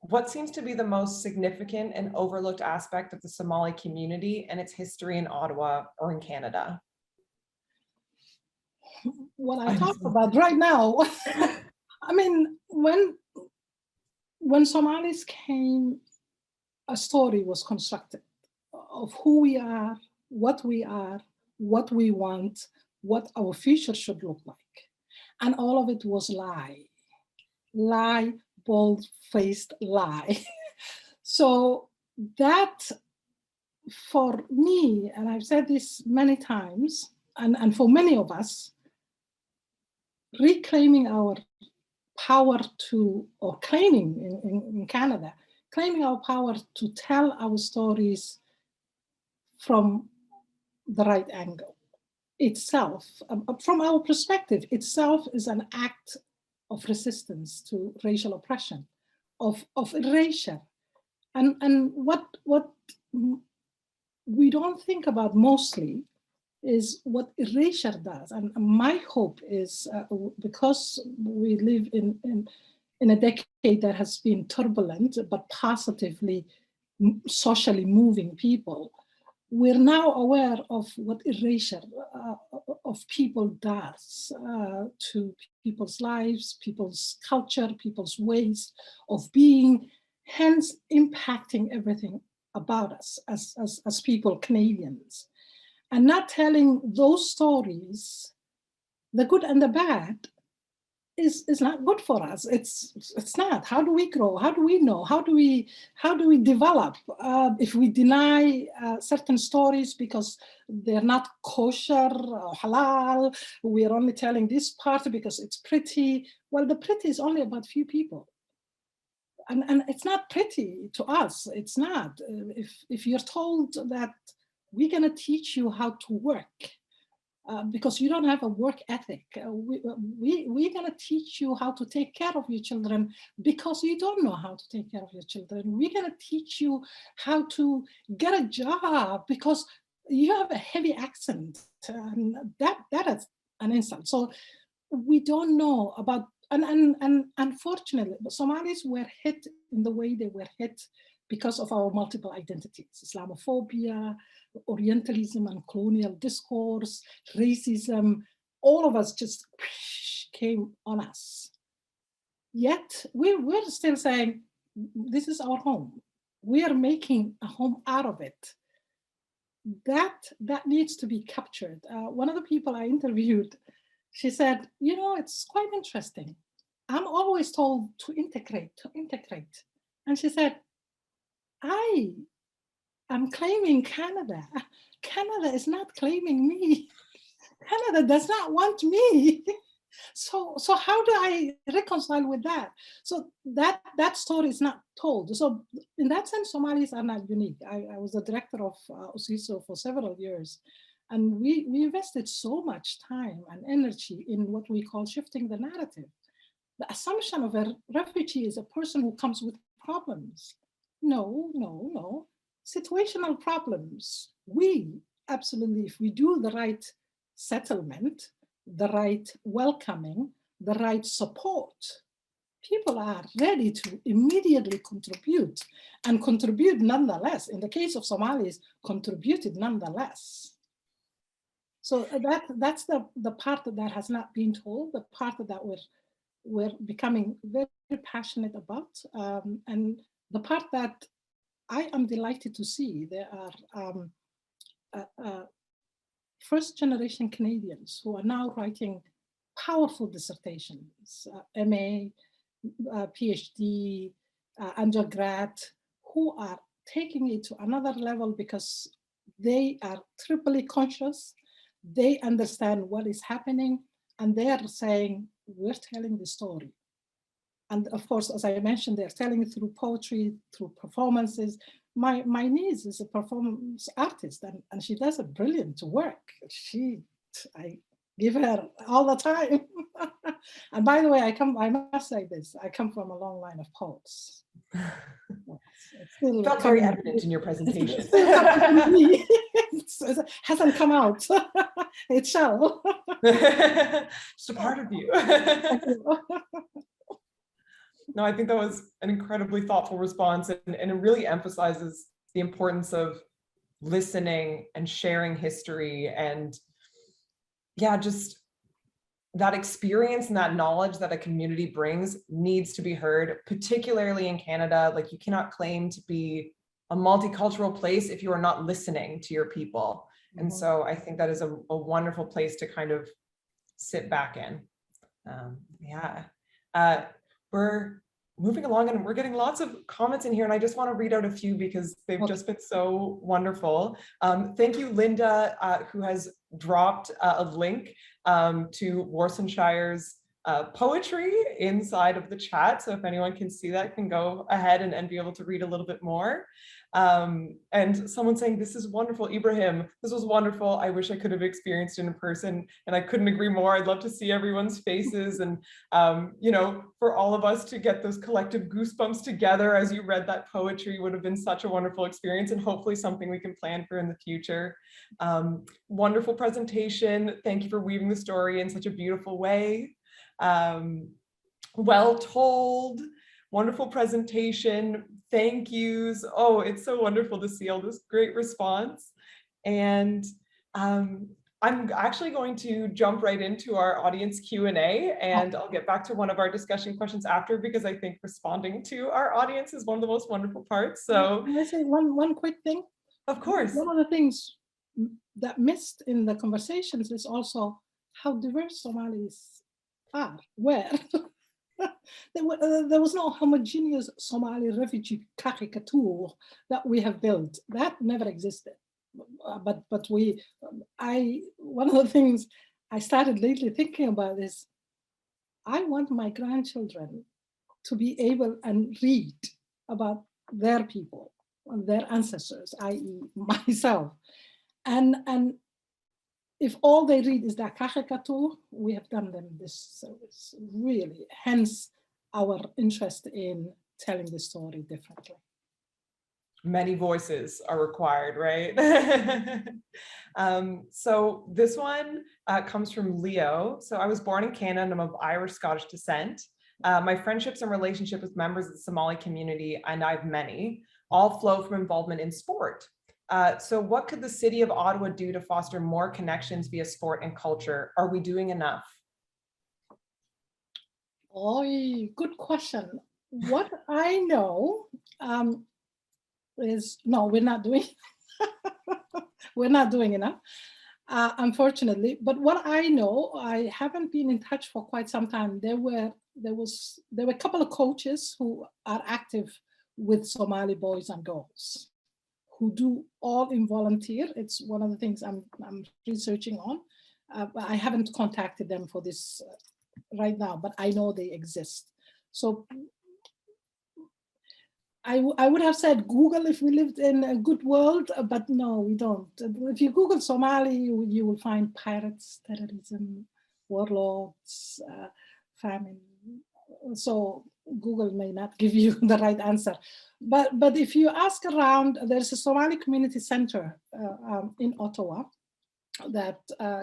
what seems to be the most significant and overlooked aspect of the Somali community and its history in Ottawa or in Canada? What I talk about right now, I mean, when Somalis came, a story was constructed of who we are, what we want, what our future should look like. And all of it was lie bold-faced lie. So that, for me, and I've said this many times, and for many of us, reclaiming our power to, or claiming in Canada, claiming our power to tell our stories from the right angle itself, from our perspective, itself is an act of resistance to racial oppression, of erasure. And what we don't think about mostly is what erasure does. And my hope is, because we live in a decade that has been turbulent, but positively socially moving people, we're now aware of what erasure of people does to people's lives, people's culture, people's ways of being, hence impacting everything about us as people, Canadians. And not telling those stories, the good and the bad, is not good for us. It's not. How do we grow? How do we know? How do we develop? If we deny certain stories because they're not kosher or halal, we are only telling this part because it's pretty. Well, the pretty is only about few people. And it's not pretty to us. It's not. If you're told that we're gonna teach you how to work, because you don't have a work ethic. We're going to teach you how to take care of your children because you don't know how to take care of your children. We're going to teach you how to get a job because you have a heavy accent. And that is an insult. So we don't know about, and unfortunately, Somalis were hit in the way they were hit because of our multiple identities: Islamophobia, Orientalism and colonial discourse, racism. All of us just came on us. Yet we're still saying, this is our home. We are making a home out of it. That needs to be captured. One of the people I interviewed, she said, you know, it's quite interesting. I'm always told to integrate. And she said, I'm claiming Canada. Canada is not claiming me. Canada does not want me. So how do I reconcile with that? So that story is not told. So in that sense, Somalis are not unique. I was the director of OSISO for several years, and we invested so much time and energy in what we call shifting the narrative. The assumption of a refugee is a person who comes with problems. No. Situational problems. We absolutely, if we do the right settlement, the right welcoming, the right support, people are ready to immediately contribute, and contribute nonetheless. In the case of Somalis, contributed nonetheless. So that's the part that has not been told, the part that we're becoming very passionate about, and the part that I am delighted to see. There are first generation Canadians who are now writing powerful dissertations, MA, PhD, undergrad, who are taking it to another level because they are triply conscious. They understand what is happening, and they are saying, we're telling the story. And of course, as I mentioned, they're telling it through poetry, through performances. My niece is a performance artist, and she does a brilliant work. I give her all the time. And by the way, I must say this, I come from a long line of poets. It's still felt very evident in your presentation. It hasn't come out. It shall. Just a part of you. No, I think that was an incredibly thoughtful response, and it really emphasizes the importance of listening and sharing history, and yeah, just that experience and that knowledge that a community brings needs to be heard, particularly in Canada. Like, you cannot claim to be a multicultural place if you are not listening to your people. And so I think that is a wonderful place to kind of sit back in. We're moving along, and we're getting lots of comments in here, and I just want to read out a few because they've just been so wonderful. Thank you, Linda, who has dropped a link to Worcestershire's poetry inside of the chat. So if anyone can see that, can go ahead and be able to read a little bit more. And someone saying, this is wonderful. Ibrahim, this was wonderful. I wish I could have experienced it in person, and I couldn't agree more. I'd love to see everyone's faces, and you know, for all of us to get those collective goosebumps together as you read that poetry would have been such a wonderful experience, and hopefully something we can plan for in the future. Wonderful presentation. Thank you for weaving the story in such a beautiful way. Well told. Wonderful presentation. Thank yous. Oh, it's so wonderful to see all this great response. And I'm actually going to jump right into our audience Q&A, and I'll get back to one of our discussion questions after, because I think responding to our audience is one of the most wonderful parts. So can I say one quick thing? Of course. One of the things that missed in the conversations is also how diverse Somalis are. Where there was no homogeneous Somali refugee caricature that we have built. That never existed. But one of the things I started lately thinking about is, I want my grandchildren to be able and read about their people, their ancestors, i.e. myself. And if all they read is that caricature, we have done them this service, really. Hence our interest in telling the story differently. Many voices are required, right? So this one comes from Leo. So I was born in Canada and I'm of Irish-Scottish descent. My friendships and relationship with members of the Somali community, and I have many, all flow from involvement in sport. So what could the city of Ottawa do to foster more connections via sport and culture? Are we doing enough? Oh, good question. What I know is, no, we're not doing, we're not doing enough, unfortunately. But what I know, I haven't been in touch for quite some time. There were a couple of coaches who are active with Somali boys and girls, who do all in volunteer. It's one of the things I'm researching on. But I haven't contacted them for this right now, but I know they exist. So I would have said Google if we lived in a good world, but no, we don't. If you Google Somali, you will find pirates, terrorism, warlords, famine. So Google may not give you the right answer. But if you ask around, there's a Somali community center in Ottawa that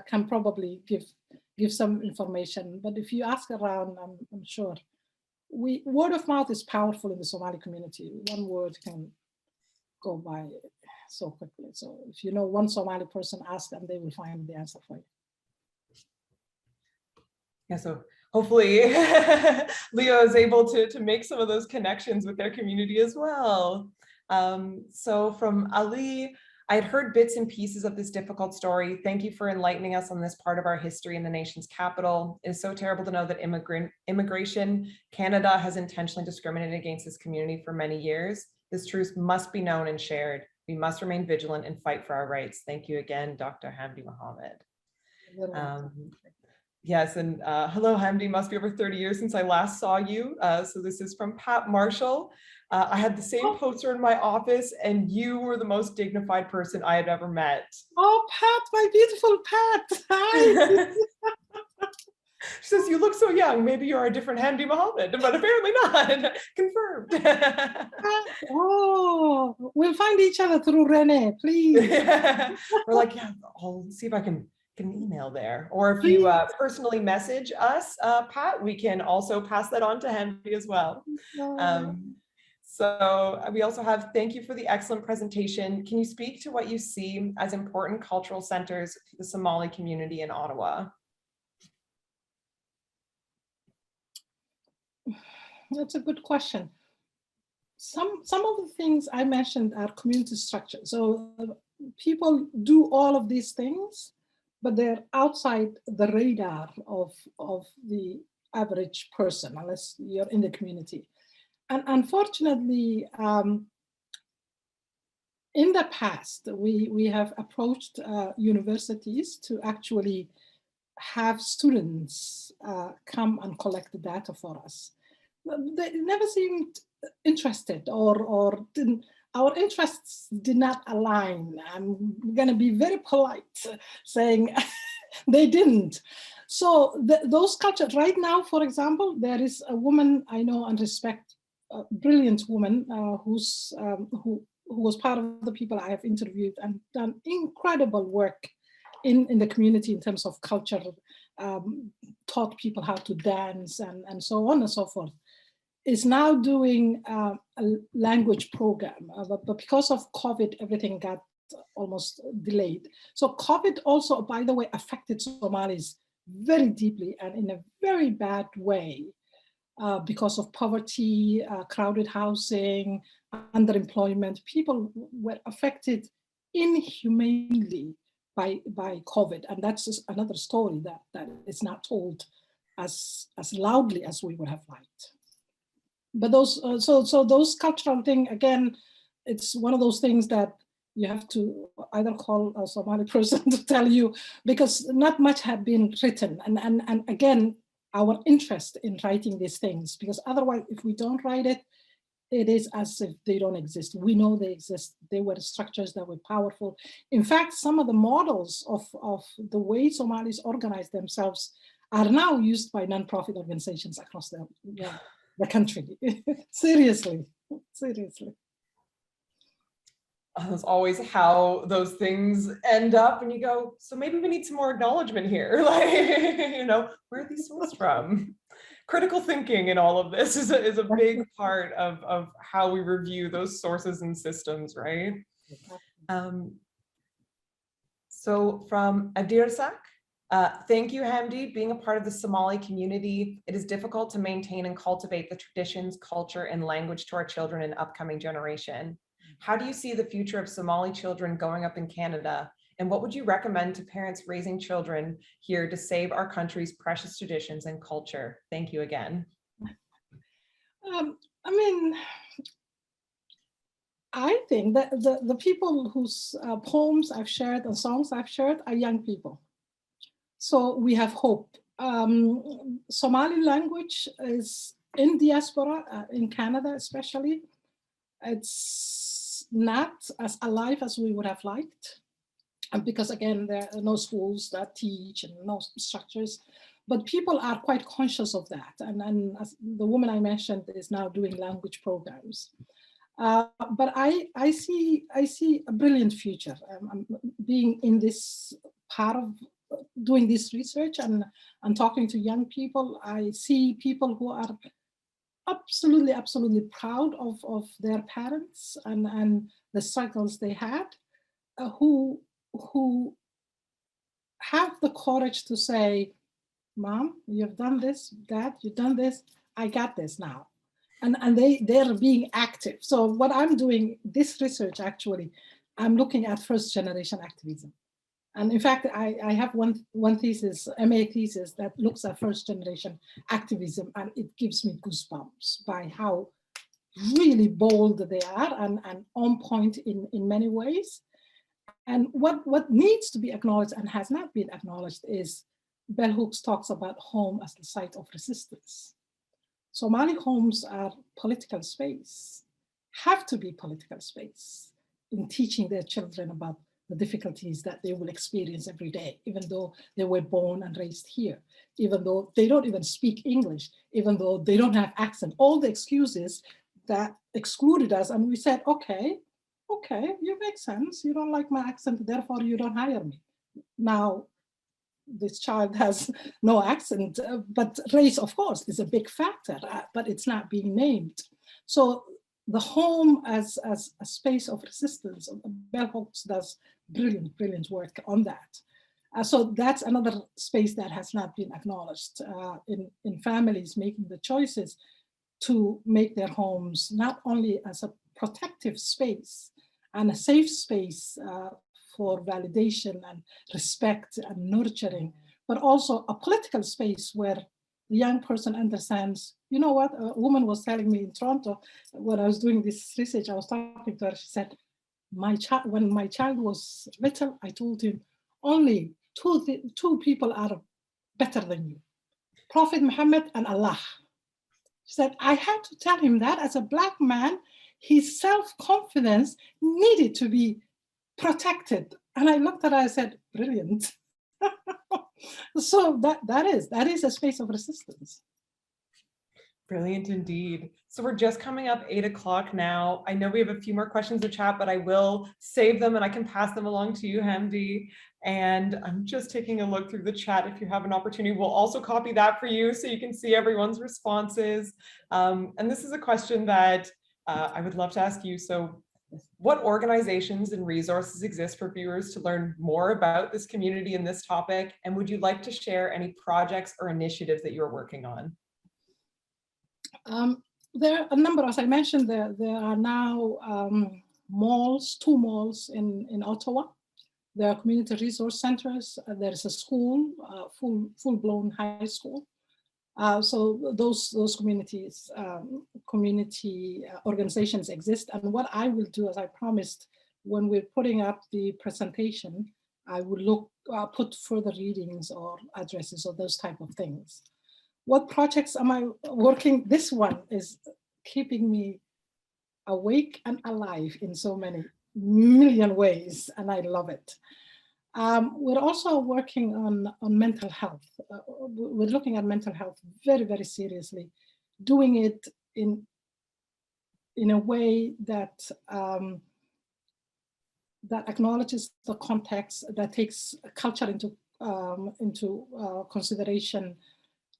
can probably give some information. But if you ask around, I'm sure. Word of mouth is powerful in the Somali community. One word can go by so quickly. So if you know one Somali person, ask them, they will find the answer for you. Yeah, so hopefully Leo is able to make some of those connections with their community as well. So from Ali, I had heard bits and pieces of this difficult story. Thank you for enlightening us on this part of our history in the nation's capital. It is so terrible to know that immigration, Canada has intentionally discriminated against this community for many years. This truth must be known and shared. We must remain vigilant and fight for our rights. Thank you again, Dr. Hamdi Mohamed. Yes, and hello, Hamdi, must be over 30 years since I last saw you. So this is from Pat Marshall. I had the same poster in my office, and you were the most dignified person I had ever met. Oh, Pat, my beautiful Pat. Hi. She says, you look so young. Maybe you're a different Hamdi Mohamed, but apparently not. Confirmed. Oh, we'll find each other through Renee, please. We're like, yeah, I'll see if I can get an email there. Or if you personally message us, Pat, we can also pass that on to Hamdi as well. So we also have, thank you for the excellent presentation. Can you speak to what you see as important cultural centers for the Somali community in Ottawa? That's a good question. Some of the things I mentioned are community structure. So people do all of these things, but they're outside the radar of the average person, unless you're in the community. And unfortunately, in the past, we have approached universities to actually have students come and collect the data for us. They never seemed interested, or didn't, our interests did not align. I'm going to be very polite saying they didn't. So those cultures, right now, for example, there is a woman I know and respect, a brilliant woman who was part of the people I have interviewed and done incredible work in the community in terms of culture, taught people how to dance and so on and so forth, is now doing a language program. But because of COVID, everything got almost delayed. So COVID also, by the way, affected Somalis very deeply and in a very bad way because of poverty, crowded housing, underemployment. People were affected inhumanely by COVID, and that's just another story that is not told as loudly as we would have liked. But those so those cultural thing, again, it's one of those things that you have to either call a Somali person to tell you, because not much had been written, and again, our interest in writing these things, because otherwise, if we don't write it, it is as if they don't exist. We know they exist. They were structures that were powerful. In fact, some of the models of the way Somalis organize themselves are now used by nonprofit organizations across the country. Seriously. That's always how those things end up, and you go, so maybe we need some more acknowledgement here. Like, you know, where are these sourced from? Critical thinking in all of this is a big part of how we review those sources and systems, right? So from Adirsak, thank you, Hamdi. Being a part of the Somali community, it is difficult to maintain and cultivate the traditions, culture, and language to our children and upcoming generation. How do you see the future of Somali children going up in Canada? And what would you recommend to parents raising children here to save our country's precious traditions and culture? Thank you again. I mean, I think that the people whose poems I've shared and songs I've shared are young people. So we have hope. Somali language is in diaspora, in Canada especially. It's not as alive as we would have liked. And because again, there are no schools that teach and no structures, but people are quite conscious of that. And as the woman I mentioned is now doing language programs. But I see a brilliant future. I'm being in this part of doing this research and talking to young people. I see people who are absolutely proud of their parents and the struggles they had, who have the courage to say, Mom, you've done this, Dad, you've done this, I got this now. And they're being active. So what I'm doing, this research actually, I'm looking at first generation activism. And in fact, I have one thesis, MA thesis, that looks at first generation activism, and it gives me goosebumps by how really bold they are and on point in many ways. And what needs to be acknowledged and has not been acknowledged is Bell Hooks talks about home as the site of resistance. Somali homes are political space, have to be political space in teaching their children about the difficulties that they will experience every day, even though they were born and raised here, even though they don't even speak English, even though they don't have accent, all the excuses that excluded us. And we said, okay, you make sense. You don't like my accent, therefore you don't hire me. Now, this child has no accent, but race, of course, is a big factor, but it's not being named. So the home as a space of resistance, Bell Hooks does brilliant work on that. So that's another space that has not been acknowledged in families making the choices to make their homes not only as a protective space and a safe space for validation and respect and nurturing, but also a political space where the young person understands You know what? A woman was telling me in Toronto when I was doing this research, I was talking to her, she said, when my child was little, I told him only two people are better than you, Prophet Muhammad and Allah. She said, I had to tell him that as a Black man, his self-confidence needed to be protected. And I looked at her, I said, brilliant. So that is a space of resistance. Brilliant indeed. So we're just coming up 8 o'clock now. I know we have a few more questions to chat, but I will save them and I can pass them along to you, Hamdi. And I'm just taking a look through the chat. If you have an opportunity, we'll also copy that for you so you can see everyone's responses. And this is a question that I would love to ask you. So what organizations and resources exist for viewers to learn more about this community and this topic? And would you like to share any projects or initiatives that you're working on? There are a number, as I mentioned, there are now malls, 2 malls in Ottawa. There are community resource centers. There's a school, full-blown high school. So those community organizations exist. And what I will do, as I promised, when we're putting up the presentation, I will put further readings or addresses or those type of things. What projects am I working? This one is keeping me awake and alive in so many million ways, and I love it. We're also working on mental health. We're looking at mental health very, very seriously, doing it in a way that that acknowledges the context, that takes culture into consideration,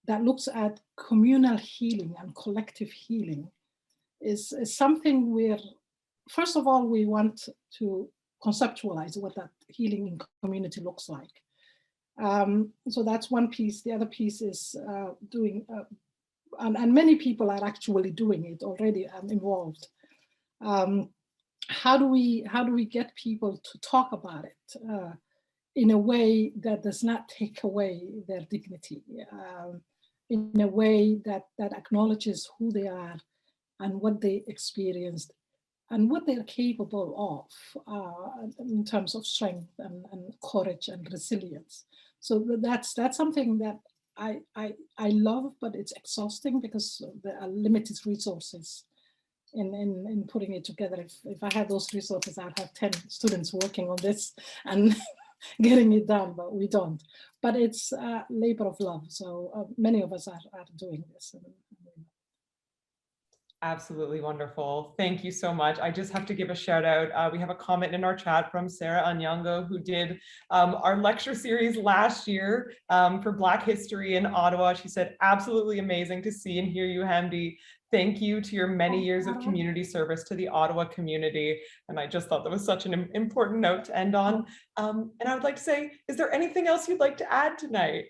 that looks at communal healing and collective healing is something where, first of all, we want to conceptualize what that healing in community looks like. So that's one piece. The other piece is doing, and many people are actually doing it already and involved. How do we get people to talk about it in a way that does not take away their dignity, in a way that acknowledges who they are and what they experienced and what they're capable of in terms of strength and courage and resilience. So that's something that I love, but it's exhausting because there are limited resources in putting it together. If I had those resources, I'd have 10 students working on this and getting it done, but we don't. But it's a labor of love. So many of us are doing this. Absolutely wonderful. Thank you so much. I just have to give a shout out. We have a comment in our chat from Sarah Anyango, who did our lecture series last year for Black History in Ottawa. She said, absolutely amazing to see and hear you, Hamdi. Thank you to your many years of community service to the Ottawa community. And I just thought that was such an important note to end on. And I would like to say, is there anything else you'd like to add tonight?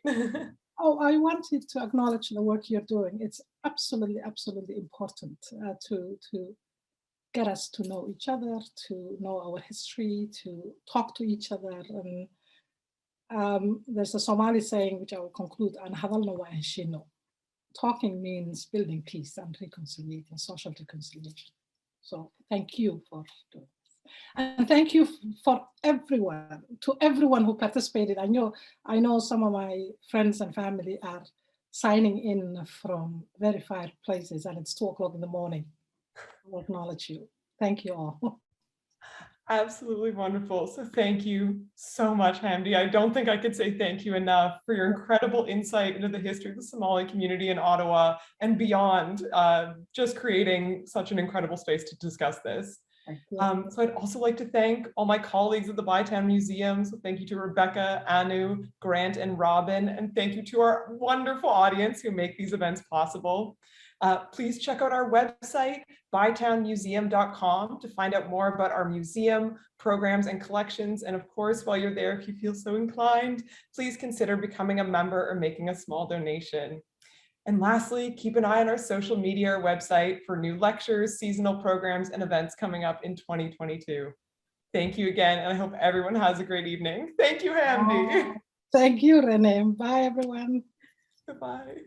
Oh, I wanted to acknowledge the work you're doing. It's absolutely, absolutely important to get us to know each other, to know our history, to talk to each other. And there's a Somali saying, which I will conclude, "An hadalna wa heshino." Talking means building peace and reconciliating, social reconciliation. So thank you for doing this. And thank you for everyone who participated. I know some of my friends and family are signing in from very far places, and it's 2 o'clock in the morning. I acknowledge you. Thank you all. Absolutely wonderful. So thank you so much, Hamdi. I don't think I could say thank you enough for your incredible insight into the history of the Somali community in Ottawa and beyond, just creating such an incredible space to discuss this. So I'd also like to thank all my colleagues at the Bytown Museum. So thank you to Rebecca, Anu, Grant, and Robin. And thank you to our wonderful audience who make these events possible. Please check out our website, bytownmuseum.com, to find out more about our museum, programs, and collections. And of course, while you're there, if you feel so inclined, please consider becoming a member or making a small donation. And lastly, keep an eye on our social media or website for new lectures, seasonal programs, and events coming up in 2022. Thank you again, and I hope everyone has a great evening. Thank you, Hamdi. Thank you, Renee. Bye, everyone. Goodbye.